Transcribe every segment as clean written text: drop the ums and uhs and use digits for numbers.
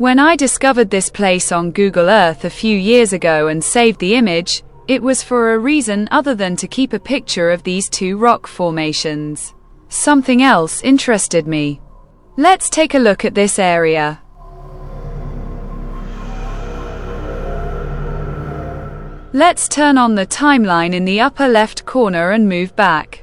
When I discovered this place on Google Earth a few years ago and saved the image, it was for a reason other than to keep a picture of these two rock formations. Something else interested me. Let's take a look at this area. Let's turn on the timeline in the upper left corner and move back.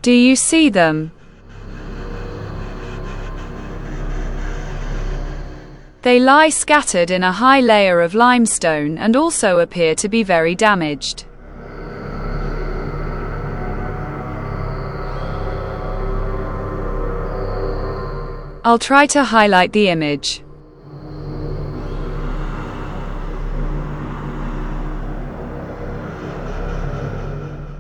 Do you see them? They lie scattered in a high layer of limestone and also appear to be very damaged. I'll try to highlight the image.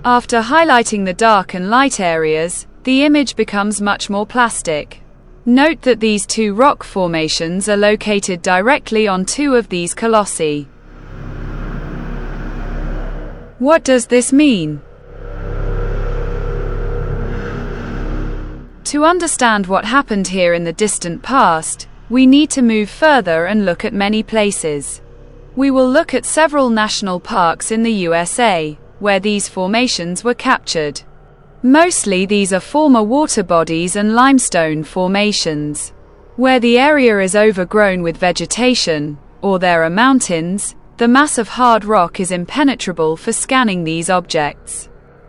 After highlighting the dark and light areas, the image becomes much more plastic. Note that these two rock formations are located directly on two of these colossi. What does this mean? To understand what happened here in the distant past, we need to move further and look at many places. We will look at several national parks in the USA, where these formations were captured. Mostly these are former water bodies and limestone formations. Where the area is overgrown with vegetation, or there are mountains, the mass of hard rock is impenetrable for scanning these objects.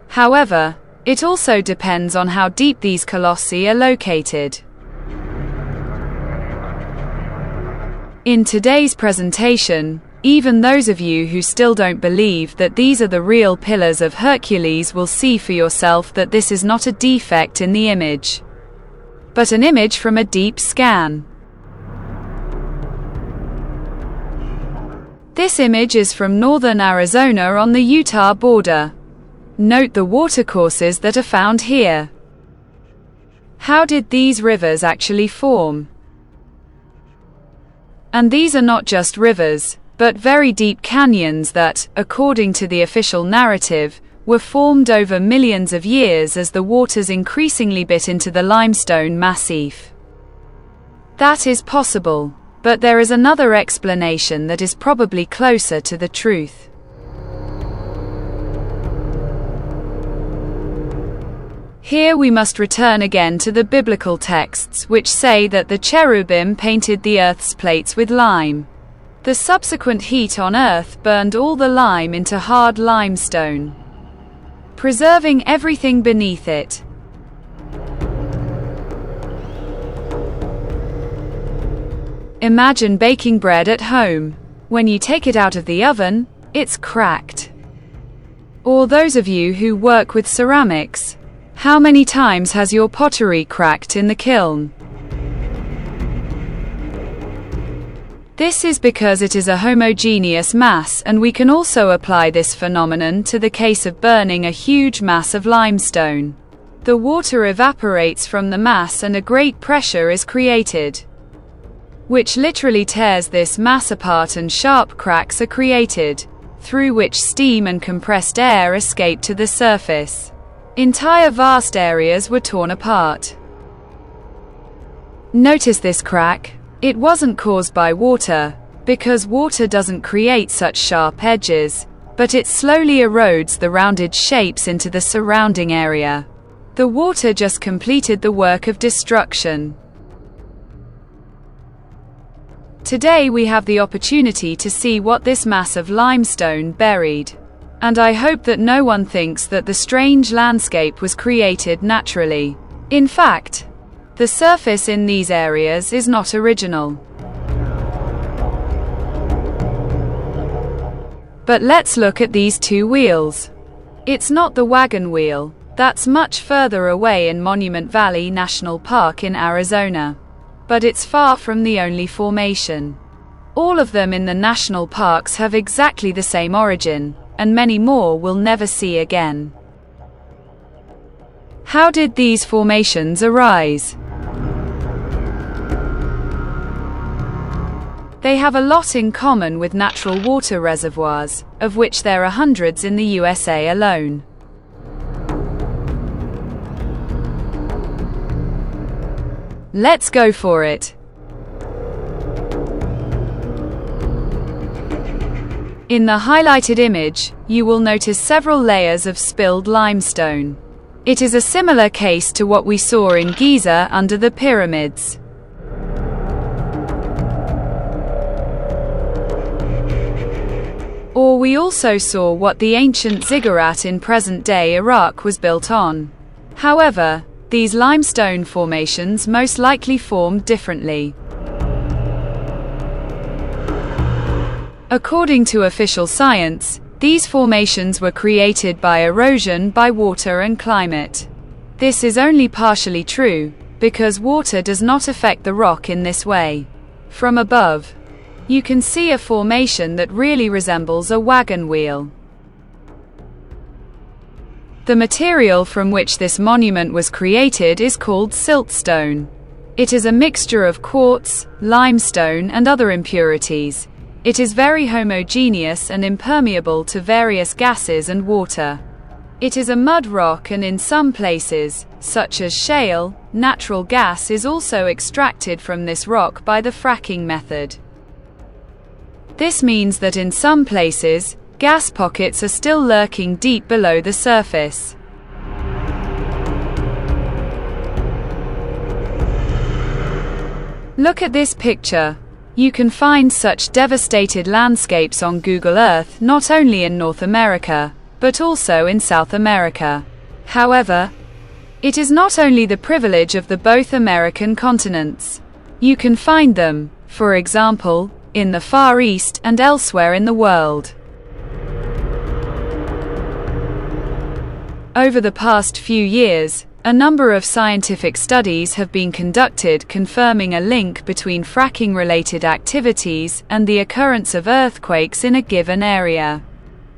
However, it also depends on how deep these colossi are located. In today's presentation, even those of you who still don't believe that these are the real pillars of Hercules will see for yourself that this is not a defect in the image, but an image from a deep scan. This image is from northern Arizona on the Utah border. Note the watercourses that are found here. How did these rivers actually form? And these are not just rivers, but very deep canyons that, according to the official narrative, were formed over millions of years as the waters increasingly bit into the limestone massif. That is possible, but there is another explanation that is probably closer to the truth. Here we must return again to the biblical texts which say that the cherubim painted the earth's plates with lime. The subsequent heat on earth burned all the lime into hard limestone, preserving everything beneath it. Imagine baking bread at home. When you take it out of the oven, it's cracked. Or those of you who work with ceramics, how many times has your pottery cracked in the kiln? This is because it is a homogeneous mass, and we can also apply this phenomenon to the case of burning a huge mass of limestone. The water evaporates from the mass and a great pressure is created, which literally tears this mass apart, and sharp cracks are created, through which steam and compressed air escape to the surface. Entire vast areas were torn apart. Notice this crack. It wasn't caused by water, because water doesn't create such sharp edges, but it slowly erodes the rounded shapes into the surrounding area. The water just completed the work of destruction. Today we have the opportunity to see what this mass of limestone buried. And I hope that no one thinks that the strange landscape was created naturally. In fact, the surface in these areas is not original. But let's look at these two wheels. It's not the Wagon Wheel. That's much further away in Monument Valley National Park in Arizona. But it's far from the only formation. All of them in the national parks have exactly the same origin, and many more we'll never see again. How did these formations arise? They have a lot in common with natural water reservoirs, of which there are hundreds in the USA alone. Let's go for it. In the highlighted image, you will notice several layers of spilled limestone. It is a similar case to what we saw in Giza under the pyramids. Or we also saw what the ancient ziggurat in present-day Iraq was built on. However, these limestone formations most likely formed differently. According to official science, these formations were created by erosion by water and climate. This is only partially true, because water does not affect the rock in this way. From above, you can see a formation that really resembles a wagon wheel. The material from which this monument was created is called siltstone. It is a mixture of quartz, limestone, and other impurities. It is very homogeneous and impermeable to various gases and water. It is a mud rock, and in some places, such as shale, natural gas is also extracted from this rock by the fracking method. This means that in some places, gas pockets are still lurking deep below the surface. Look at this picture. You can find such devastated landscapes on Google Earth not only in North America, but also in South America. However, it is not only the privilege of the both American continents. You can find them, for example, in the Far East and elsewhere in the world. Over the past few years, a number of scientific studies have been conducted confirming a link between fracking-related activities and the occurrence of earthquakes in a given area.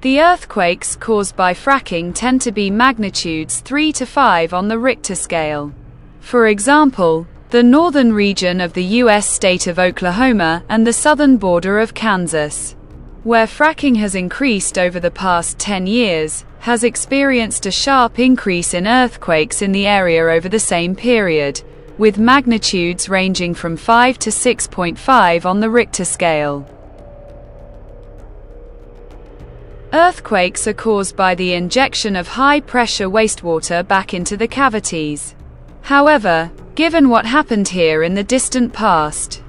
The earthquakes caused by fracking tend to be magnitudes 3 to 5 on the Richter scale. For example, the northern region of the U.S. state of Oklahoma and the southern border of Kansas, where fracking has increased over the past 10 years, has experienced a sharp increase in earthquakes in the area over the same period, with magnitudes ranging from 5 to 6.5 on the Richter scale. Earthquakes are caused by the injection of high-pressure wastewater back into the cavities. However, given what happened here in the distant past,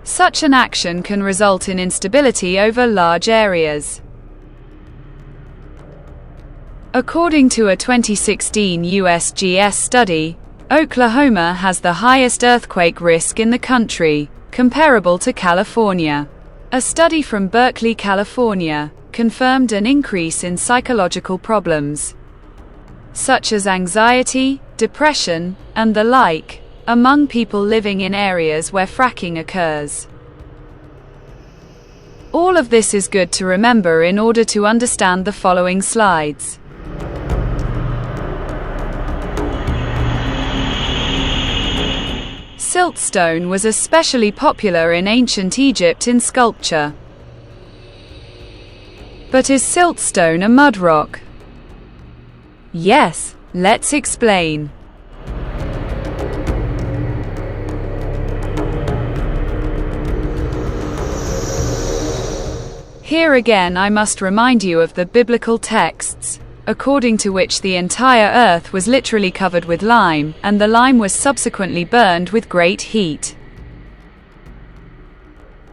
such an action can result in instability over large areas. According to a 2016 USGS study, Oklahoma has the highest earthquake risk in the country, comparable to California. A study from Berkeley, California, confirmed an increase in psychological problems, such as anxiety, depression, and the like, among people living in areas where fracking occurs. All of this is good to remember in order to understand the following slides. Siltstone was especially popular in ancient Egypt in sculpture. But is siltstone a mud rock? Yes, let's explain. Here again I must remind you of the biblical texts, according to which the entire earth was literally covered with lime, and the lime was subsequently burned with great heat.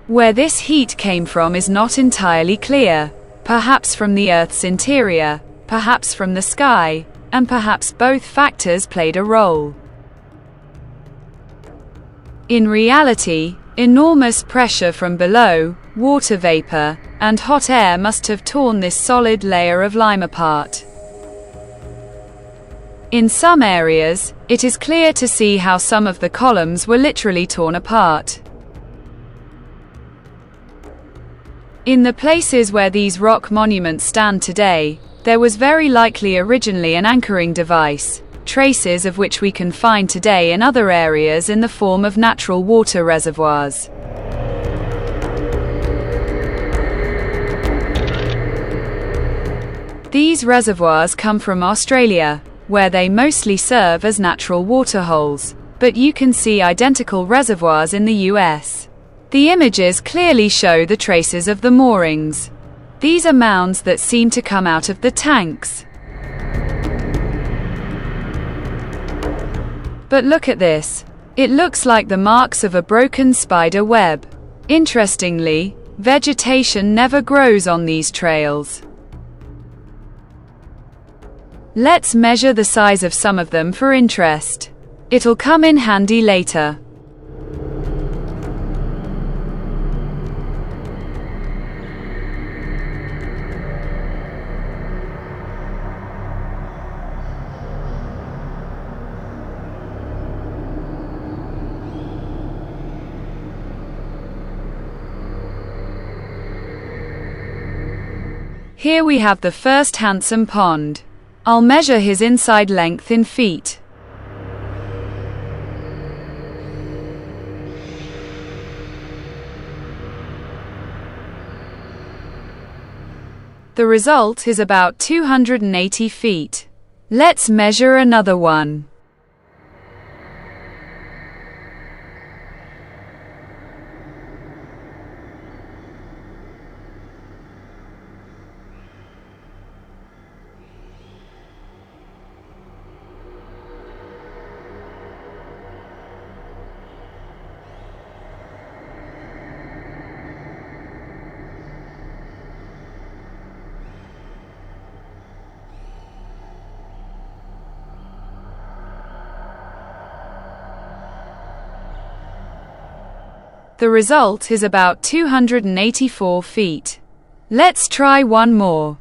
Where this heat came from is not entirely clear, perhaps from the earth's interior, perhaps from the sky, and perhaps both factors played a role. In reality, enormous pressure from below, water vapor, and hot air must have torn this solid layer of lime apart. In some areas, it is clear to see how some of the columns were literally torn apart. In the places where these rock monuments stand today, there was very likely originally an anchoring device, traces of which we can find today in other areas in the form of natural water reservoirs. These reservoirs come from Australia, where they mostly serve as natural waterholes, but you can see identical reservoirs in the US. The images clearly show the traces of the moorings. These are mounds that seem to come out of the tanks. But look at this. It looks like the marks of a broken spider web. Interestingly, vegetation never grows on these trails. Let's measure the size of some of them for interest. It'll come in handy later. Here we have the first handsome pond. I'll measure his inside length in feet. The result is about 280 feet. Let's measure another one. The result is about 284 feet. Let's try one more.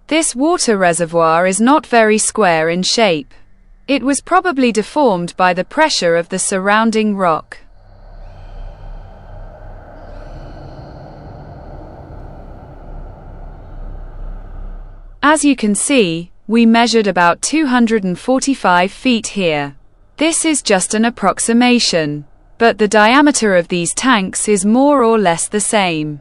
This water reservoir is not very square in shape. It was probably deformed by the pressure of the surrounding rock. As you can see, we measured about 245 feet here. This is just an approximation, but the diameter of these tanks is more or less the same.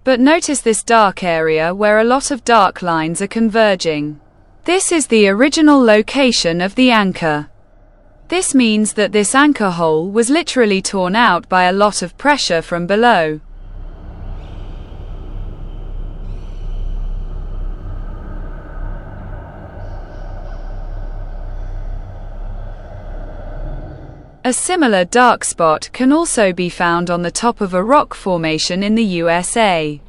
But notice this dark area where a lot of dark lines are converging. This is the original location of the anchor. This means that this anchor hole was literally torn out by a lot of pressure from below. A similar dark spot can also be found on the top of a rock formation in the USA.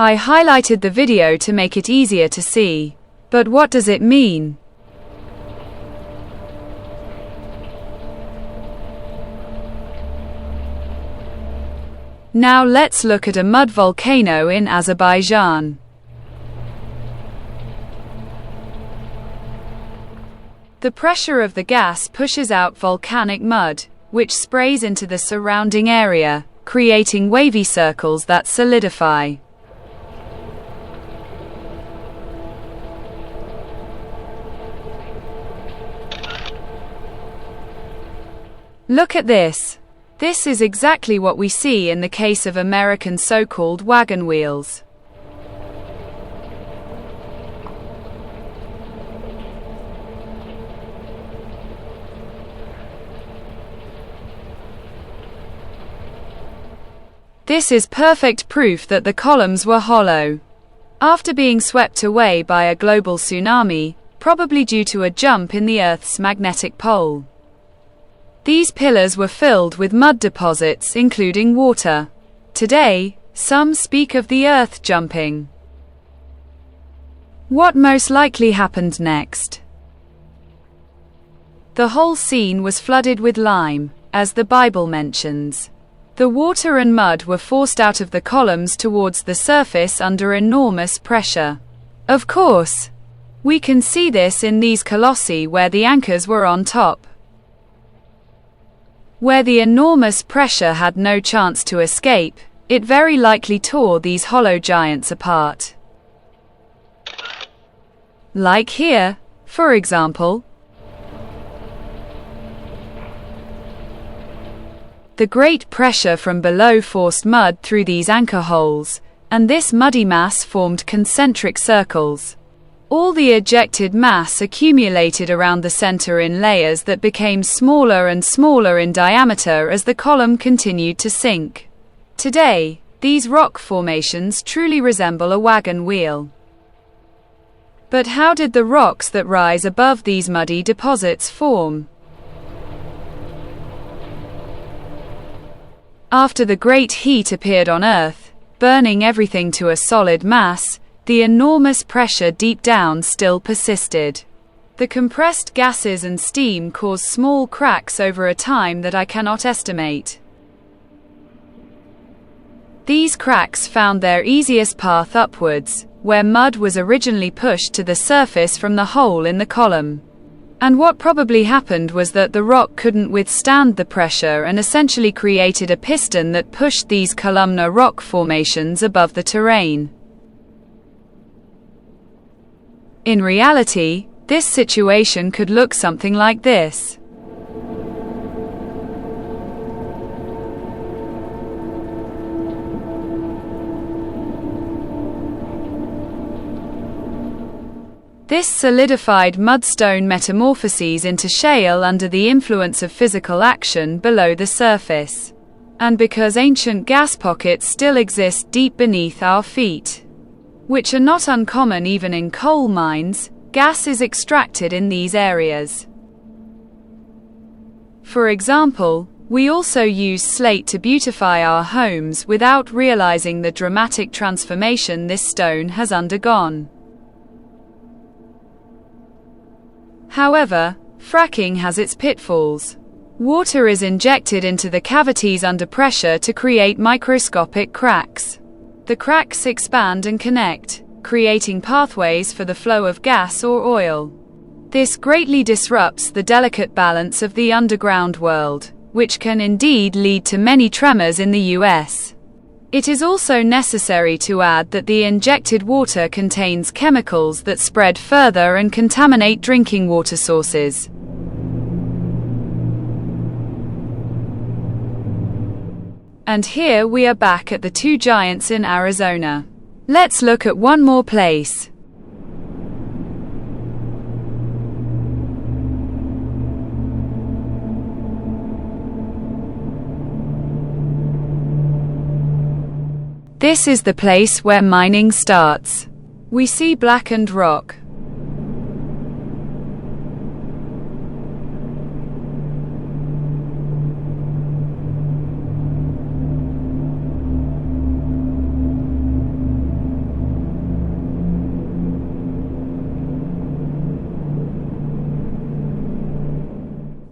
I highlighted the video to make it easier to see. But what does it mean? Now let's look at a mud volcano in Azerbaijan. The pressure of the gas pushes out volcanic mud, which sprays into the surrounding area, creating wavy circles that solidify. Look at this. This is exactly what we see in the case of American so-called wagon wheels. This is perfect proof that the columns were hollow. After being swept away by a global tsunami, probably due to a jump in the Earth's magnetic pole. These pillars were filled with mud deposits including water. Today, Some speak of the earth jumping. What most likely happened next? The whole scene was flooded with lime, as the Bible mentions. The water and mud were forced out of the columns towards the surface under enormous pressure. Of course, we can see this in these colossi where the anchors were on top. Where the enormous pressure had no chance to escape, it very likely tore these hollow giants apart. Like here, for example. The great pressure from below forced mud through these anchor holes, and this muddy mass formed concentric circles. All the ejected mass accumulated around the center in layers that became smaller and smaller in diameter as the column continued to sink. Today, these rock formations truly resemble a wagon wheel. But how did the rocks that rise above these muddy deposits form? After the great heat appeared on Earth, burning everything to a solid mass, the enormous pressure deep down still persisted. The compressed gases and steam caused small cracks over a time that I cannot estimate. These cracks found their easiest path upwards, where mud was originally pushed to the surface from the hole in the column. And what probably happened was that the rock couldn't withstand the pressure and essentially created a piston that pushed these columnar rock formations above the terrain. In reality, this situation could look something like this. This solidified mudstone metamorphoses into shale under the influence of physical action below the surface. And because ancient gas pockets still exist deep beneath our feet, which are not uncommon even in coal mines, gas is extracted in these areas. For example, we also use slate to beautify our homes without realizing the dramatic transformation this stone has undergone. However, fracking has its pitfalls. Water is injected into the cavities under pressure to create microscopic cracks. The cracks expand and connect, creating pathways for the flow of gas or oil. This greatly disrupts the delicate balance of the underground world, which can indeed lead to many tremors in the US. It is also necessary to add that the injected water contains chemicals that spread further and contaminate drinking water sources. And here we are back at the two giants in Arizona. Let's look at one more place. This is the place where mining starts. We see blackened rock.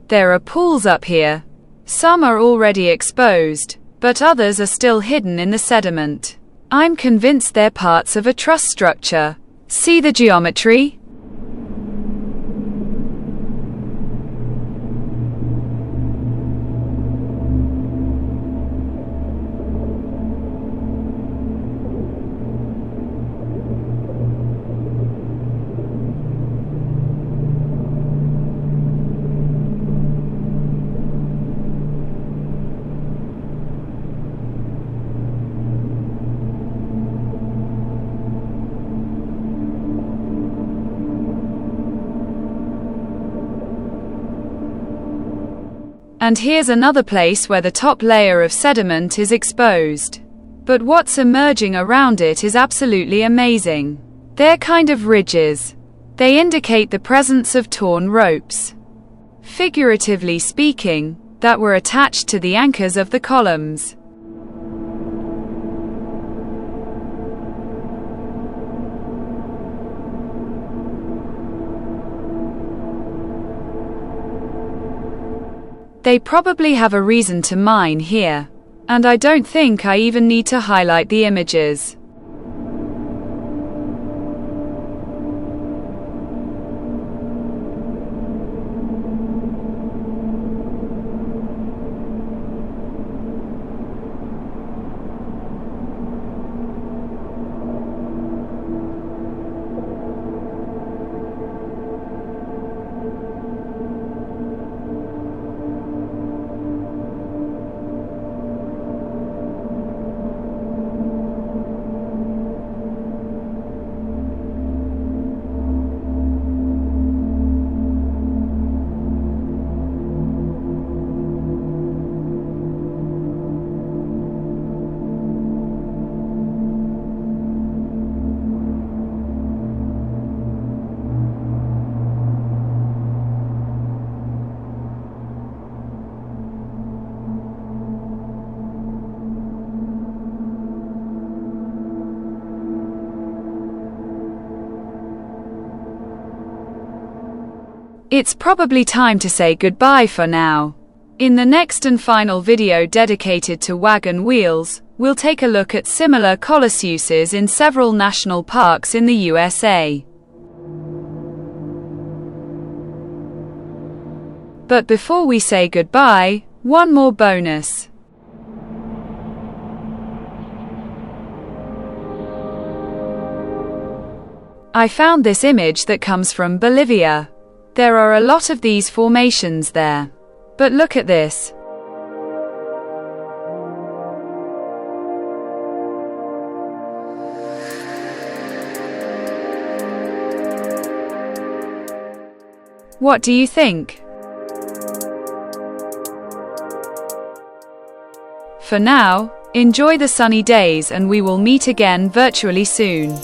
There are pools up here. Some are already exposed, but others are still hidden in the sediment. I'm convinced they're parts of a truss structure. See the geometry? And here's another place where the top layer of sediment is exposed. But what's emerging around it is absolutely amazing. They're kind of ridges. They indicate the presence of torn ropes, figuratively speaking, that were attached to the anchors of the columns. They probably have a reason to mine here. And I don't think I even need to highlight the images. It's probably time to say goodbye for now. In the next and final video dedicated to wagon wheels, we'll take a look at similar colosuses in several national parks in the USA. But before we say goodbye, one more bonus. I found this image that comes from Bolivia. There are a lot of these formations there. But look at this. What do you think? For now, enjoy the sunny days and we will meet again virtually soon.